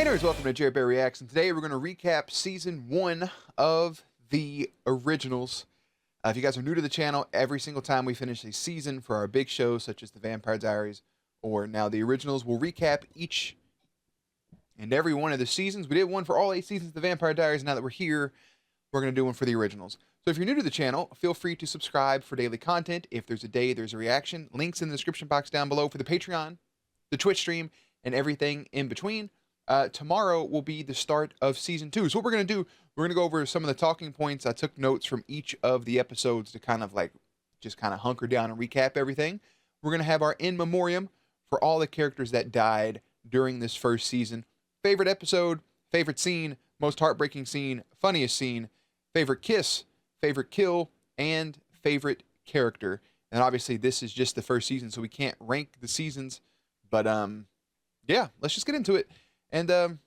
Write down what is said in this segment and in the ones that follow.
Hey nerds, welcome to Jared Bear Reacts, and today we're going to recap Season 1 of the originals. If you guys are new to the channel, every single time we finish a season for our big shows, such as The Vampire Diaries, or now the originals, we'll recap each and every one of the seasons. We did one for all 8 seasons of The Vampire Diaries, and now that we're here, we're going to do one for the originals. So if you're new to the channel, feel free to subscribe for daily content. If there's a day, there's a reaction. Links in the description box down below for the Patreon, the Twitch stream, and everything in between. Tomorrow will be the start of Season 2. So what we're going to do, we're going to go over some of the talking points. I took notes from each of the episodes to kind of just kind of hunker down and recap everything. We're going to have our In Memoriam for all the characters that died during this first season. Favorite episode, favorite scene, most heartbreaking scene, funniest scene, favorite kiss, favorite kill, and favorite character. And obviously this is just the first season, so we can't rank the seasons. But yeah, let's just get into it. And,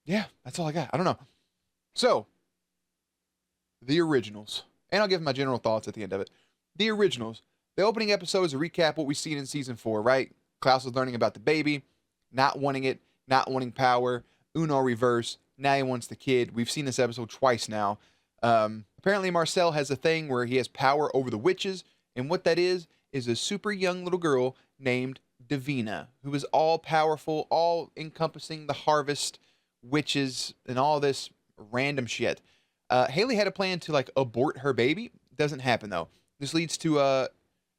yeah, that's all I got. I don't know. So, the originals. And I'll give my general thoughts at the end of it. The originals. The opening episode is a recap what we've seen in Season 4, right? Klaus is learning about the baby, not wanting it, not wanting power, Uno reverse, now he wants the kid. We've seen this episode twice now. Apparently Marcel has a thing where he has power over the witches, and what that is a super young little girl named Davina, who is all powerful, all encompassing the harvest, witches, and all this random shit. Haley had a plan to abort her baby. Doesn't happen though. This leads to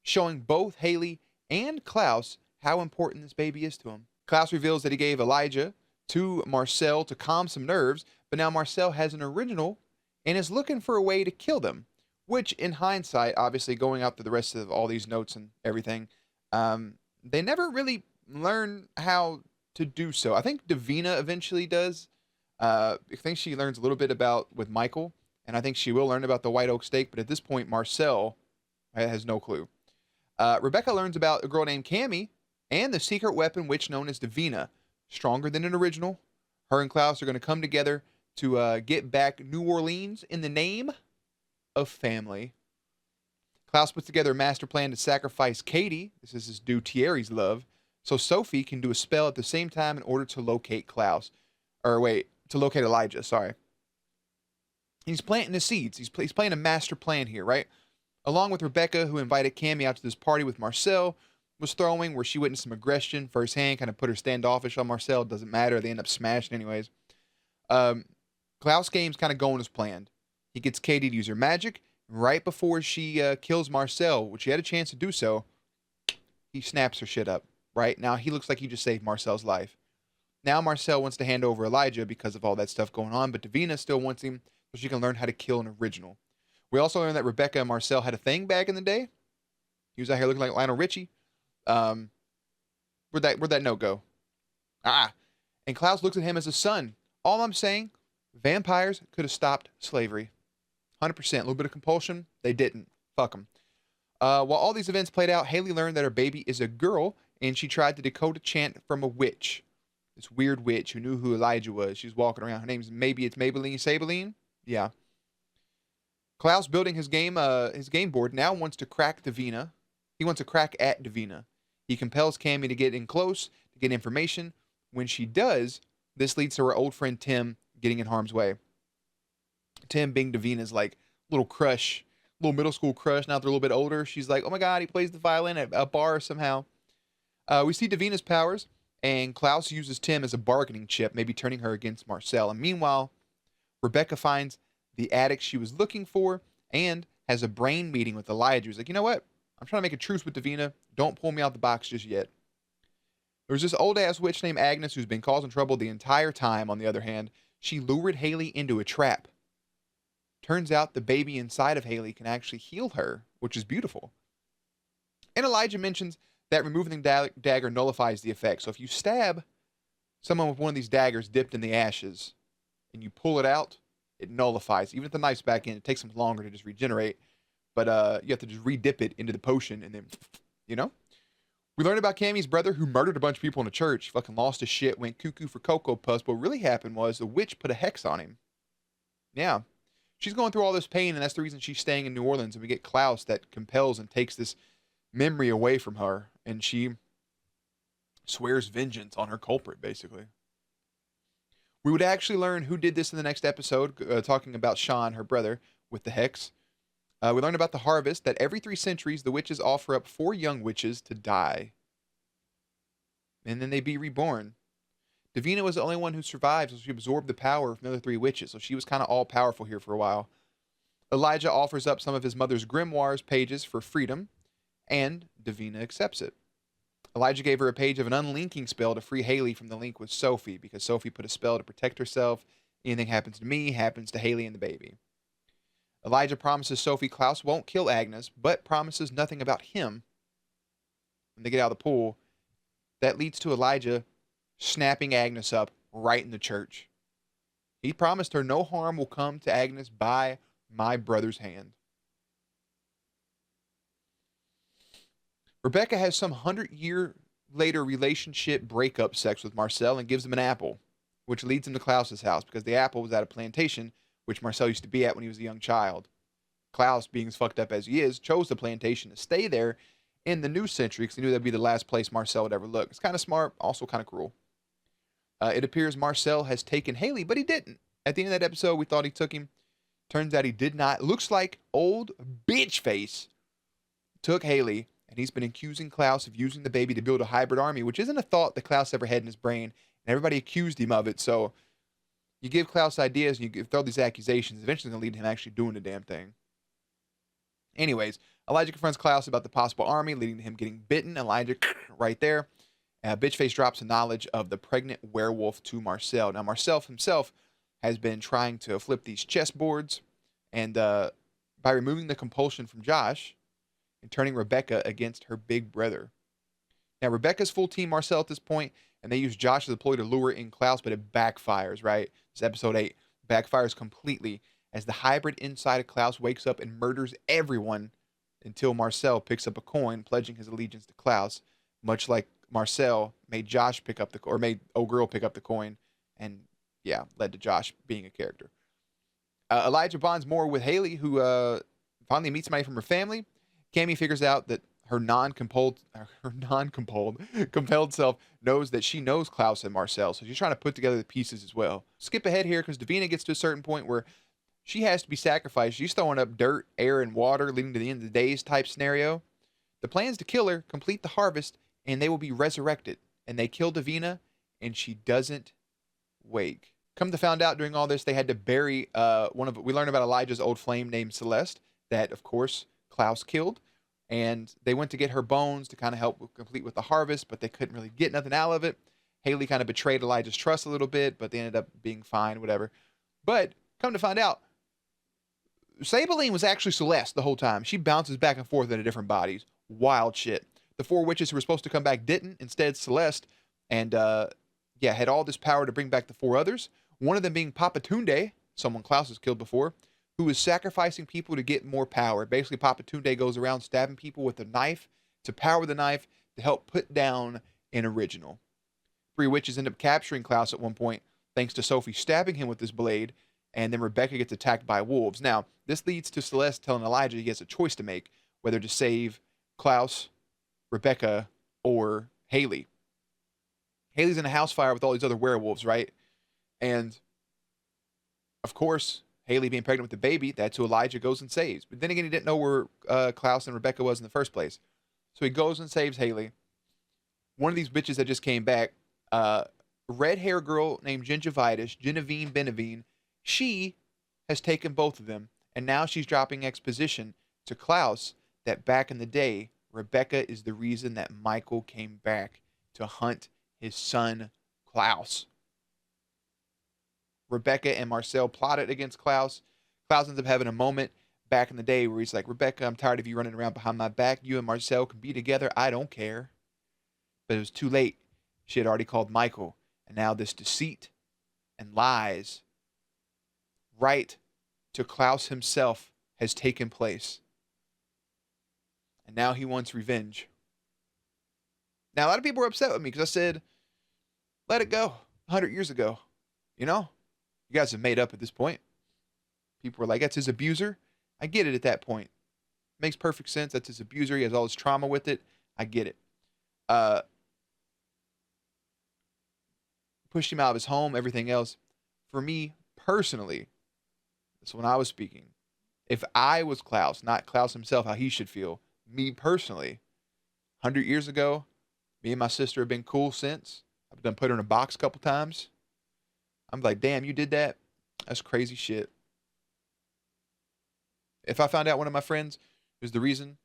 showing both Haley and Klaus how important this baby is to him. Klaus reveals that he gave Elijah to Marcel to calm some nerves, but now Marcel has an original and is looking for a way to kill them, which in hindsight, obviously going out to the rest of all these notes and everything, they never really learn how to do so. I think Davina eventually does. I think she learns a little bit about with Michael, and I think she will learn about the White Oak Stake, but at this point, Marcel has no clue. Rebecca learns about a girl named Cammy and the secret weapon witch known as Davina. Stronger than an original. Her and Klaus are going to come together to get back New Orleans in the name of family. Klaus puts together a master plan to sacrifice Katie, this is his dude Thierry's love, so Sophie can do a spell at the same time in order to locate Klaus. Or wait, to locate Elijah, sorry. He's planting the seeds. He's playing a master plan here, right? Along with Rebecca, who invited Cammy out to this party with Marcel, was throwing, where she witnessed some aggression firsthand, kind of put her standoffish on Marcel. It doesn't matter. They end up smashing anyways. Klaus' game's kind of going as planned. He gets Katie to use her magic. Right before she kills Marcel, which she had a chance to do so, he snaps her shit up. Right? Now, he looks like he just saved Marcel's life. Now, Marcel wants to hand over Elijah because of all that stuff going on, but Davina still wants him so she can learn how to kill an original. We also learned that Rebecca and Marcel had a thing back in the day. He was out here looking like Lionel Richie. Where'd that note go? And Klaus looks at him as a son. All I'm saying, vampires could have stopped slavery. 100%. A little bit of compulsion. They didn't. Fuck them. While all these events played out, Haley learned that her baby is a girl, and she tried to decode a chant from a witch. This weird witch who knew who Elijah was. She's walking around. Her name's Maybelline Sabeline? Yeah. Klaus, building his game board, now wants to crack Davina. He wants a crack at Davina. He compels Cammy to get in close, to get information. When she does, this leads to her old friend Tim getting in harm's way. Tim being Davina's little crush, little middle school crush. Now they're a little bit older. She's like, oh my God, he plays the violin at a bar somehow. We see Davina's powers, and Klaus uses Tim as a bargaining chip, maybe turning her against Marcel. And meanwhile, Rebecca finds the addict she was looking for and has a brain meeting with Elijah. He's like, you know what? I'm trying to make a truce with Davina. Don't pull me out the box just yet. There's this old-ass witch named Agnes who's been causing trouble the entire time, on the other hand. She lured Haley into a trap. Turns out the baby inside of Haley can actually heal her, which is beautiful. And Elijah mentions that removing the dagger nullifies the effect. So if you stab someone with one of these daggers dipped in the ashes and you pull it out, it nullifies. Even if the knife's back in, it takes them longer to just regenerate. But you have to just re-dip it into the potion and then, you know? We learned about Cammy's brother who murdered a bunch of people in a church. Fucking lost his shit, went cuckoo for Cocoa Puffs. But what really happened was the witch put a hex on him. Yeah. She's going through all this pain, and that's the reason she's staying in New Orleans. And we get Klaus that compels and takes this memory away from her. And she swears vengeance on her culprit, basically. We would actually learn who did this in the next episode, talking about Sean, her brother, with the hex. We learned about the harvest, that every 3 centuries, the witches offer up 4 young witches to die. And then they be reborn. Davina was the only one who survived, so she absorbed the power from the other 3 witches. So she was kind of all powerful here for a while. Elijah offers up some of his mother's grimoires pages for freedom, and Davina accepts it. Elijah gave her a page of an unlinking spell to free Haley from the link with Sophie, because Sophie put a spell to protect herself. Anything happens to me happens to Haley and the baby. Elijah promises Sophie Klaus won't kill Agnes, but promises nothing about him when they get out of the pool. That leads to Elijah snapping Agnes up right in the church. He promised her no harm will come to Agnes by my brother's hand. Rebecca has some 100-year later relationship breakup sex with Marcel and gives him an apple, which leads him to Klaus's house, because the apple was at a plantation which Marcel used to be at when he was a young child. Klaus, being as fucked up as he is, chose the plantation to stay there in the new century because he knew that'd be the last place Marcel would ever look. It's kind of smart, also kind of cruel. It appears Marcel has taken Haley, but he didn't. At the end of that episode, we thought he took him. Turns out he did not. Looks like old bitch face took Haley, and he's been accusing Klaus of using the baby to build a hybrid army, which isn't a thought that Klaus ever had in his brain, and everybody accused him of it. So you give Klaus ideas and you throw these accusations, eventually going to lead to him actually doing the damn thing. Anyways, Elijah confronts Klaus about the possible army, leading to him getting bitten. Elijah, right there. Bitchface drops the knowledge of the pregnant werewolf to Marcel. Now, Marcel himself has been trying to flip these chessboards, and by removing the compulsion from Josh and turning Rebecca against her big brother. Now, Rebecca's full team Marcel at this point, and they use Josh as a ploy to lure in Klaus, but it backfires, right? This is episode 8. Backfires completely as the hybrid inside of Klaus wakes up and murders everyone until Marcel picks up a coin, pledging his allegiance to Klaus, much like Marcel made Josh pick up or made old girl pick up the coin, and yeah, led to Josh being a character. Elijah bonds more with Haley, who finally meets somebody from her family. Cammy figures out that her compelled self knows that she knows Klaus and Marcel, so she's trying to put together the pieces as well. Skip ahead here because Davina gets to a certain point where she has to be sacrificed. She's throwing up dirt, air, and water, leading to the end of the days type scenario. The plan is to kill her, complete the harvest, and they will be resurrected. And they kill Davina, and she doesn't wake. Come to find out, during all this, they had to bury we learned about Elijah's old flame named Celeste, that, of course, Klaus killed. And they went to get her bones to kind of help complete with the harvest, but they couldn't really get nothing out of it. Haley kind of betrayed Elijah's trust a little bit, but they ended up being fine, whatever. But come to find out, Sabeline was actually Celeste the whole time. She bounces back and forth into different bodies. Wild shit. The 4 witches who were supposed to come back didn't. Instead, Celeste, and had all this power to bring back the 4 others. One of them being Papa Tunde, someone Klaus has killed before, who is sacrificing people to get more power. Basically, Papa Tunde goes around stabbing people with a knife to power the knife to help put down an original. 3 witches end up capturing Klaus at one point, thanks to Sophie stabbing him with this blade, and then Rebecca gets attacked by wolves. Now, this leads to Celeste telling Elijah he has a choice to make, whether to save Klaus, Rebecca, or Haley. Haley's in a house fire with all these other werewolves, right? And, of course, Haley being pregnant with the baby, that's who Elijah goes and saves. But then again, he didn't know where Klaus and Rebecca was in the first place. So he goes and saves Haley. One of these bitches that just came back, red hair girl named Gingivitis, Genevieve Benevine, she has taken both of them, and now she's dropping exposition to Klaus that back in the day, Rebecca is the reason that Michael came back to hunt his son, Klaus. Rebecca and Marcel plotted against Klaus. Klaus ends up having a moment back in the day where he's like, Rebecca, I'm tired of you running around behind my back. You and Marcel can be together. I don't care. But it was too late. She had already called Michael. And now this deceit and lies right to Klaus himself has taken place. And now he wants revenge. Now, a lot of people were upset with me because I said, let it go 100 years ago. You know, you guys have made up at this point. People were like, that's his abuser. I get it at that point. Makes perfect sense. That's his abuser. He has all this trauma with it. I get it. Pushed him out of his home, everything else. for me personally, that's when I was speaking. If I was Klaus, not Klaus himself, how he should feel, me personally, 100 years ago, me and my sister have been cool since. I've done put her in a box a couple times. I'm like, damn, you did that? That's crazy shit. If I found out one of my friends was the reason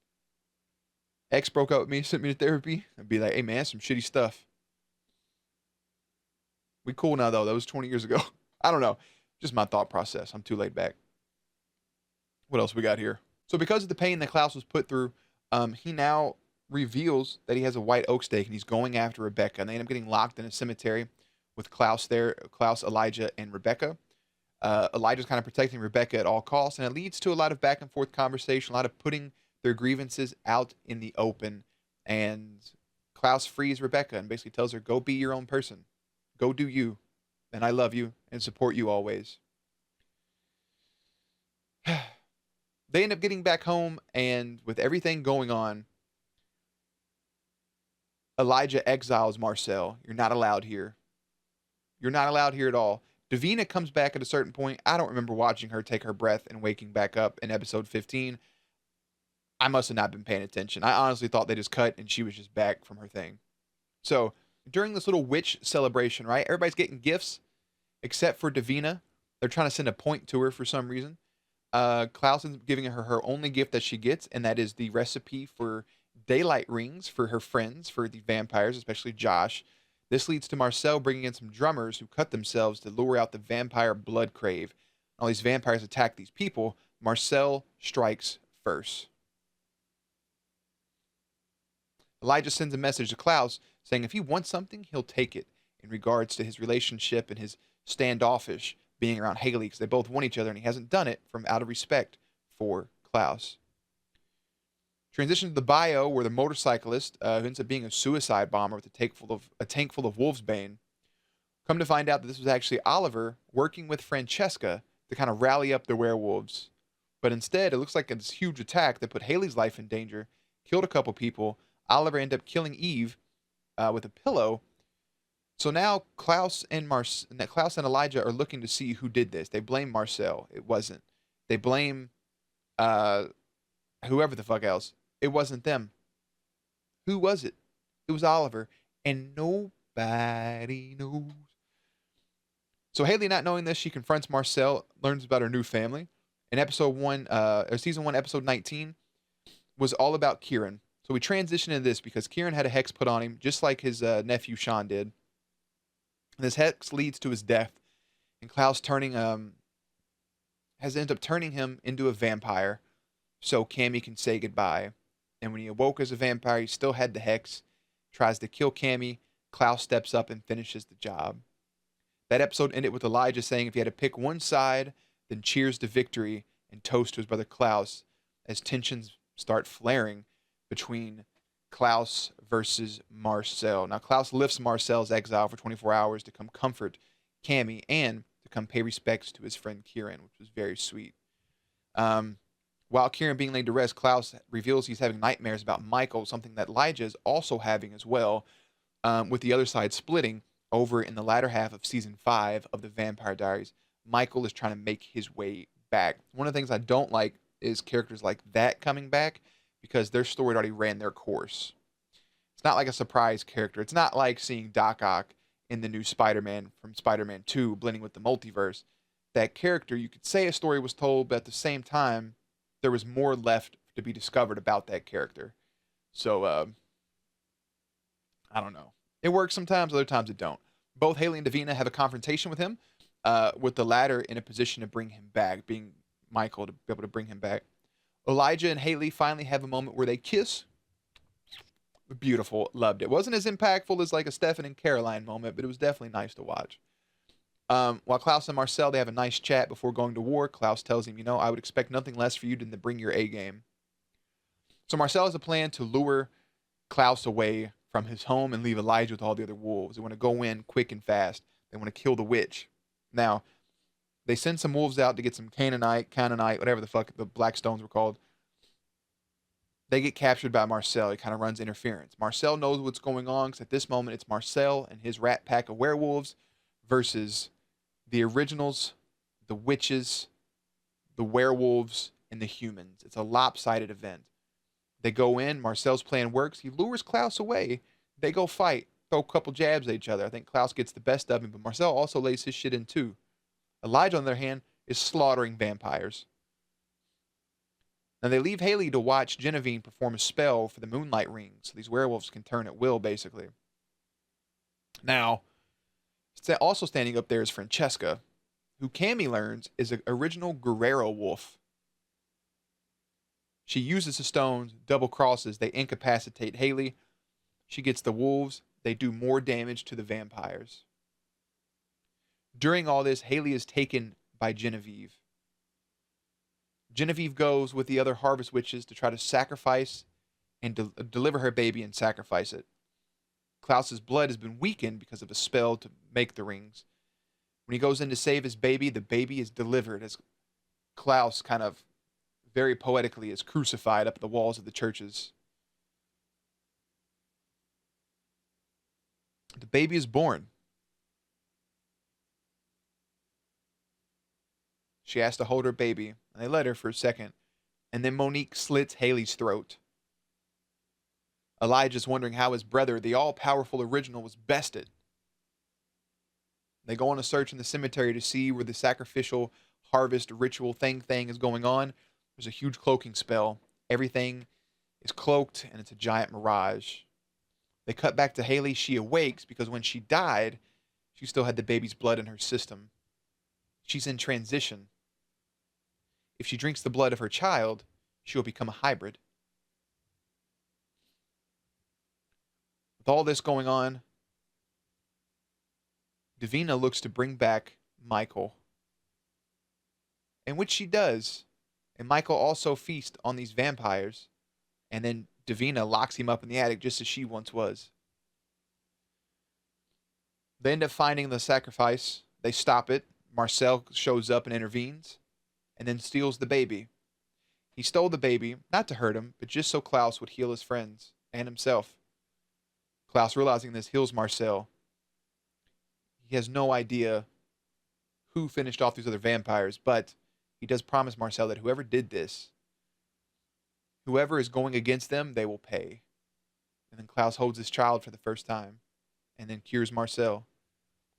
ex broke up with me, sent me to therapy, I'd be like, hey man, some shitty stuff. We cool now though. That was 20 years ago. I don't know. Just my thought process. I'm too laid back. What else we got here? So because of the pain that Klaus was put through, he now reveals that he has a white oak stake and he's going after Rebecca. And they end up getting locked in a cemetery with Klaus there, Klaus, Elijah, and Rebecca. Elijah's kind of protecting Rebecca at all costs, and it leads to a lot of back and forth conversation, a lot of putting their grievances out in the open. And Klaus frees Rebecca and basically tells her, go be your own person. Go do you. And I love you and support you always. They end up getting back home, and with everything going on, Elijah exiles Marcel. You're not allowed here. You're not allowed here at all. Davina comes back at a certain point. I don't remember watching her take her breath and waking back up in episode 15. I must have not been paying attention. I honestly thought they just cut and she was just back from her thing. So during this little witch celebration, right? Everybody's getting gifts except for Davina. They're trying to send a point to her for some reason. Klaus is giving her her only gift that she gets, and that is the recipe for daylight rings for her friends, for the vampires, especially Josh. This leads to Marcel bringing in some drummers who cut themselves to lure out the vampire blood crave. All these vampires attack these people. Marcel strikes first. Elijah sends a message to Klaus saying if he wants something, he'll take it, in regards to his relationship and his standoffish being around Haley, because they both want each other and he hasn't done it from out of respect for Klaus. Transition to the bio where the motorcyclist, who ends up being a suicide bomber with a tank full of wolfsbane, come to find out that this was actually Oliver working with Francesca to kind of rally up the werewolves. But instead, it looks like this huge attack that put Haley's life in danger, killed a couple people. Oliver ended up killing Eve with a pillow. So now Klaus and Elijah are looking to see who did this. They blame Marcel. It wasn't. They blame whoever the fuck else. It wasn't them. Who was it? It was Oliver. And nobody knows. So Haley, not knowing this, she confronts Marcel, learns about her new family. In season 1, episode 19, was all about Kieran. So we transition into this because Kieran had a hex put on him, just like his nephew Sean did. And this hex leads to his death. And Klaus has ended up turning him into a vampire so Cammy can say goodbye. And when he awoke as a vampire, he still had the hex, tries to kill Cammy. Klaus steps up and finishes the job. That episode ended with Elijah saying if he had to pick one side, then cheers to victory and toast to his brother Klaus as tensions start flaring between Klaus versus Marcel. Now, Klaus lifts Marcel's exile for 24 hours to come comfort Cammy and to come pay respects to his friend Kieran, which was very sweet. While Kieran being laid to rest, Klaus reveals he's having nightmares about Michael, something that Elijah is also having as well, with the other side splitting over in the latter half of season 5 of the Vampire Diaries. Michael is trying to make his way back. One of the things I don't like is characters like that coming back because their story already ran their course. It's not like a surprise character. It's not like seeing Doc Ock in the new Spider-Man from Spider-Man 2 blending with the multiverse. That character, you could say a story was told, but at the same time, there was more left to be discovered about that character. So, I don't know. It works sometimes, other times it don't. Both Haley and Davina have a confrontation with him, with the latter in a position to bring him back, being Michael to be able to bring him back. Elijah and Haley finally have a moment where they kiss. Beautiful. Loved it. Wasn't as impactful as like a Stefan and Caroline moment, but it was definitely nice to watch. While Klaus and Marcel, they have a nice chat before going to war. Klaus tells him, I would expect nothing less for you than to bring your A game. So Marcel has a plan to lure Klaus away from his home and leave Elijah with all the other wolves. They want to go in quick and fast. They want to kill the witch. Now, they send some wolves out to get some Canaanite, whatever the fuck the Black Stones were called. They get captured by Marcel. He kind of runs interference. Marcel knows what's going on because at this moment it's Marcel and his rat pack of werewolves versus the originals, the witches, the werewolves, and the humans. It's a lopsided event. They go in. Marcel's plan works. He lures Klaus away. They go fight, throw a couple jabs at each other. I think Klaus gets the best of him, but Marcel also lays his shit in too. Elijah, on the other hand, is slaughtering vampires. Now, they leave Haley to watch Genevieve perform a spell for the moonlight ring, so these werewolves can turn at will, basically. Now, also standing up there is Francesca, who Cammy learns is an original Guerrero wolf. She uses the stones, double crosses, they incapacitate Haley. She gets the wolves, they do more damage to the vampires. During all this, Haley is taken by Genevieve. Genevieve goes with the other harvest witches to try to sacrifice and deliver her baby and sacrifice it. Klaus's blood has been weakened because of a spell to make the rings. When he goes in to save his baby, the baby is delivered as Klaus kind of very poetically is crucified up the walls of the churches. The baby is born. She has to hold her baby, and they let her for a second. And then Monique slits Haley's throat. Elijah's wondering how his brother, the all-powerful original, was bested. They go on a search in the cemetery to see where the sacrificial harvest ritual thing is going on. There's a huge cloaking spell. Everything is cloaked, and it's a giant mirage. They cut back to Haley. She awakes because when she died, she still had the baby's blood in her system. She's in transition. If she drinks the blood of her child, she will become a hybrid. With all this going on, Davina looks to bring back Michael. And which she does. And Michael also feasts on these vampires. And then Davina locks him up in the attic just as she once was. They end up finding the sacrifice. They stop it. Marcel shows up and intervenes. And then steals the baby. He stole the baby, not to hurt him, but just so Klaus would heal his friends and himself. Klaus, realizing this, heals Marcel. He has no idea who finished off these other vampires, but he does promise Marcel that whoever did this, whoever is going against them, they will pay. And then Klaus holds his child for the first time and then cures Marcel.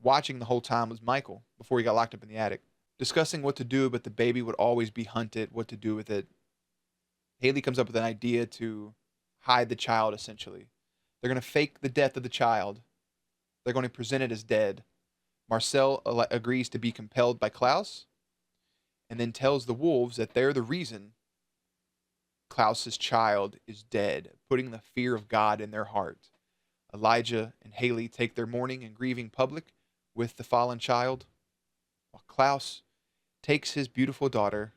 Watching the whole time was Michael before he got locked up in the attic. Discussing what to do, but the baby would always be hunted, what to do with it. Haley comes up with an idea to hide the child, essentially. They're going to fake the death of the child. They're going to present it as dead. Marcel agrees to be compelled by Klaus, and then tells the wolves that they're the reason Klaus's child is dead, putting the fear of God in their heart. Elijah and Haley take their mourning and grieving public with the fallen child, while Klaus takes his beautiful daughter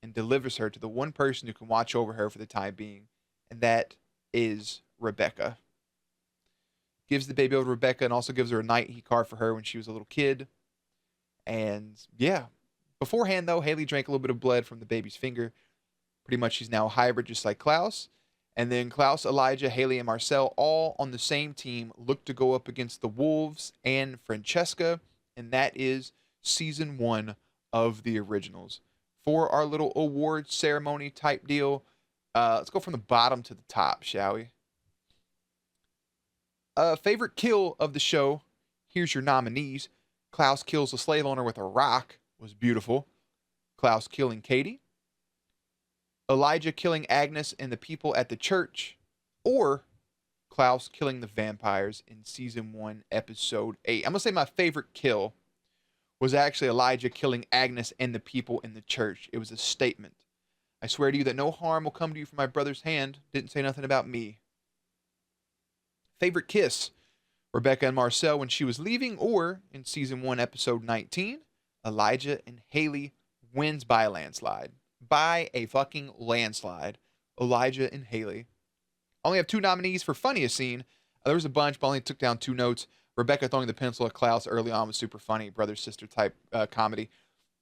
and delivers her to the one person who can watch over her for the time being, and that is Rebecca. Gives the baby over to Rebecca and also gives her a knight he carved for her when she was a little kid. And yeah, beforehand though, Haley drank a little bit of blood from the baby's finger. Pretty much she's now a hybrid just like Klaus. And then Klaus, Elijah, Haley, and Marcel all on the same team look to go up against the wolves and Francesca. And that is season 1 of the originals. For our little award ceremony type deal, let's go from the bottom to the top, shall we? Favorite kill of the show. Here's your nominees. Klaus kills the slave owner with a rock. Was beautiful. Klaus killing Katie. Elijah killing Agnes and the people at the church. Or Klaus killing the vampires in season 1, episode 8. I'm going to say my favorite kill was actually Elijah killing Agnes and the people in the church. It was a statement. I swear to you that no harm will come to you from my brother's hand. Didn't say nothing about me. Favorite kiss. Rebecca and Marcel when she was leaving, or in season 1, episode 19, Elijah and Haley wins by a landslide. By a fucking landslide. Elijah and Haley. I only have 2 nominees for funniest scene. There was a bunch, but I only took down 2 notes. Rebecca throwing the pencil at Klaus early on was super funny. Brother-sister type comedy.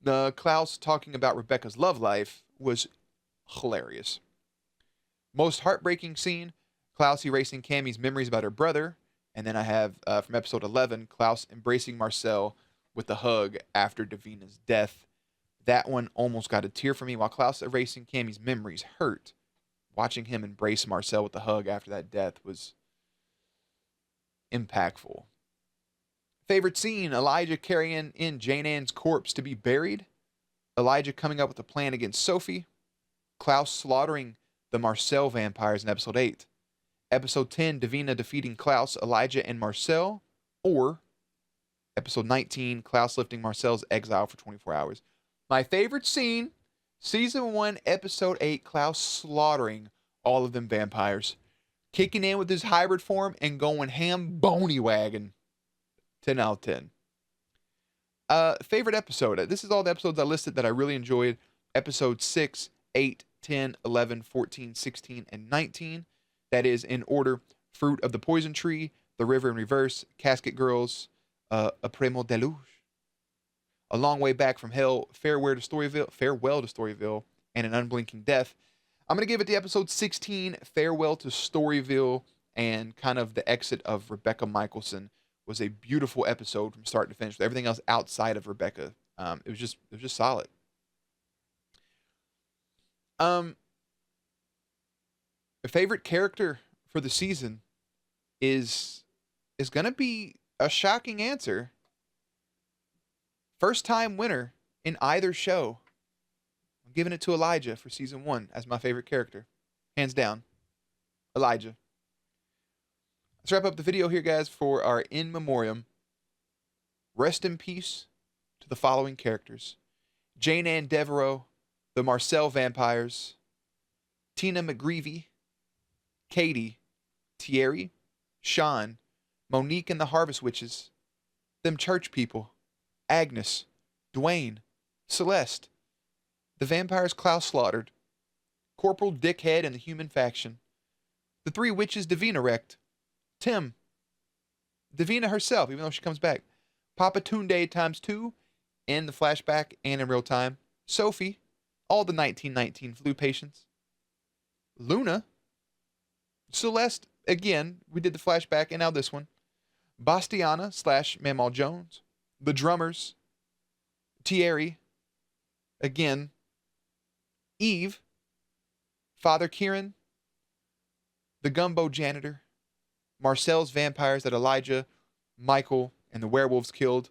Klaus talking about Rebecca's love life was hilarious. Most heartbreaking scene. Klaus erasing Cammy's memories about her brother. And then I have, from episode 11, Klaus embracing Marcel with the hug after Davina's death. That one almost got a tear for me. While Klaus erasing Cammy's memories hurt, watching him embrace Marcel with the hug after that death was impactful. Favorite scene, Elijah carrying in Jane Ann's corpse to be buried, Elijah coming up with a plan against Sophie, Klaus slaughtering the Marcel vampires in episode 8, episode 10, Davina defeating Klaus, Elijah, and Marcel, or episode 19, Klaus lifting Marcel's exile for 24 hours. My favorite scene, season 1, episode 8, Klaus slaughtering all of them vampires, kicking in with his hybrid form and going ham bony wagon. 10 out of 10. Favorite episode. This is all the episodes I listed that I really enjoyed. Episode 6, 8, 10, 11, 14, 16, and 19. That is in order: Fruit of the Poison Tree, The River in Reverse, Casket Girls, A Primo Deluge, A Long Way Back from Hell, Farewell to Storyville, and An Unblinking Death. I'm going to give it the episode 16, Farewell to Storyville, and kind of the exit of Rebecca Michelson. Was a beautiful episode from start to finish. With everything else outside of Rebecca, it was just solid. A favorite character for the season is gonna be a shocking answer. First time winner in either show. I'm giving it to Elijah for season 1 as my favorite character, hands down. Elijah. Let's wrap up the video here, guys, for our In Memoriam. Rest in peace to the following characters: Jane Ann Devereaux, the Marcel Vampires, Tina McGreevy, Katie, Thierry, Sean, Monique and the Harvest Witches, them church people, Agnes, Dwayne, Celeste, the vampires Klaus slaughtered, Corporal Dickhead and the Human Faction, the 3 witches Davina wrecked, Tim, Davina herself, even though she comes back, Papa Tunde times 2 in the flashback and in real time, Sophie, all the 1919 flu patients, Luna, Celeste, again, we did the flashback and now this one, Bastiana / Mamal Jones, the drummers, Thierry, again, Eve, Father Kieran, the Gumbo janitor, Marcel's vampires that Elijah, Michael, and the werewolves killed,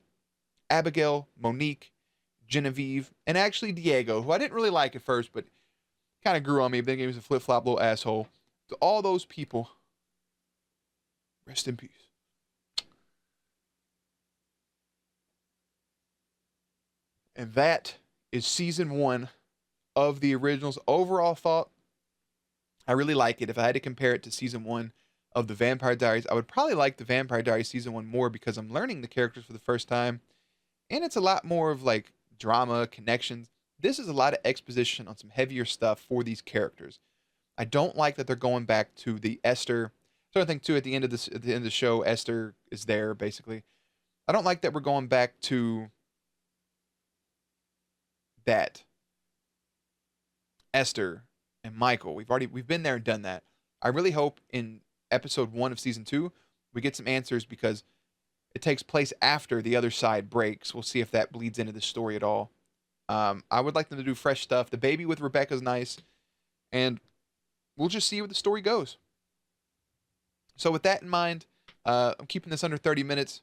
Abigail, Monique, Genevieve, and actually Diego, who I didn't really like at first, but kind of grew on me, but then he was a flip-flop little asshole. To all those people, rest in peace. And that is season 1 of the originals. Overall thought, I really like it. If I had to compare it to season 1 of the Vampire Diaries, I would probably like the Vampire Diaries season 1 more because I'm learning the characters for the first time. And it's a lot more of like drama, connections. This is a lot of exposition on some heavier stuff for these characters. I don't like that they're going back to the Esther. So I think too at the end of the show, Esther is there basically. I don't like that we're going back to that. Esther and Michael. We've been there and done that. I really hope in episode 1 of season 2 we get some answers because it takes place after the other side breaks. We'll see if that bleeds into the story at all. I would like them to do fresh stuff. The baby with Rebecca's nice, and we'll just see where the story goes. So with that in mind, I'm keeping this under 30 minutes.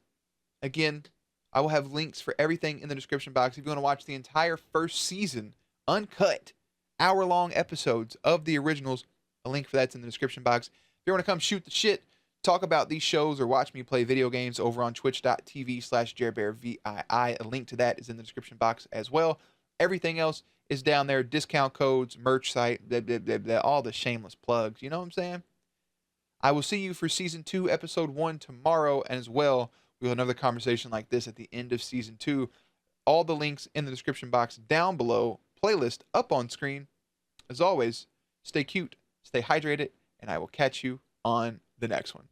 Again, I will have links for everything in the description box. If you want to watch the entire first season, uncut, hour-long episodes of the originals, a link for that's in the description box. If you want to come shoot the shit, talk about these shows, or watch me play video games over on twitch.tv/JareBearVii, a link to that is in the description box as well. Everything else is down there. Discount codes, merch site, blah, blah, blah, blah, all the shameless plugs. You know what I'm saying? I will see you for season 2, episode 1 tomorrow, and as well, we'll have another conversation like this at the end of season 2. All the links in the description box down below. Playlist up on screen. As always, stay cute, stay hydrated, and I will catch you on the next one.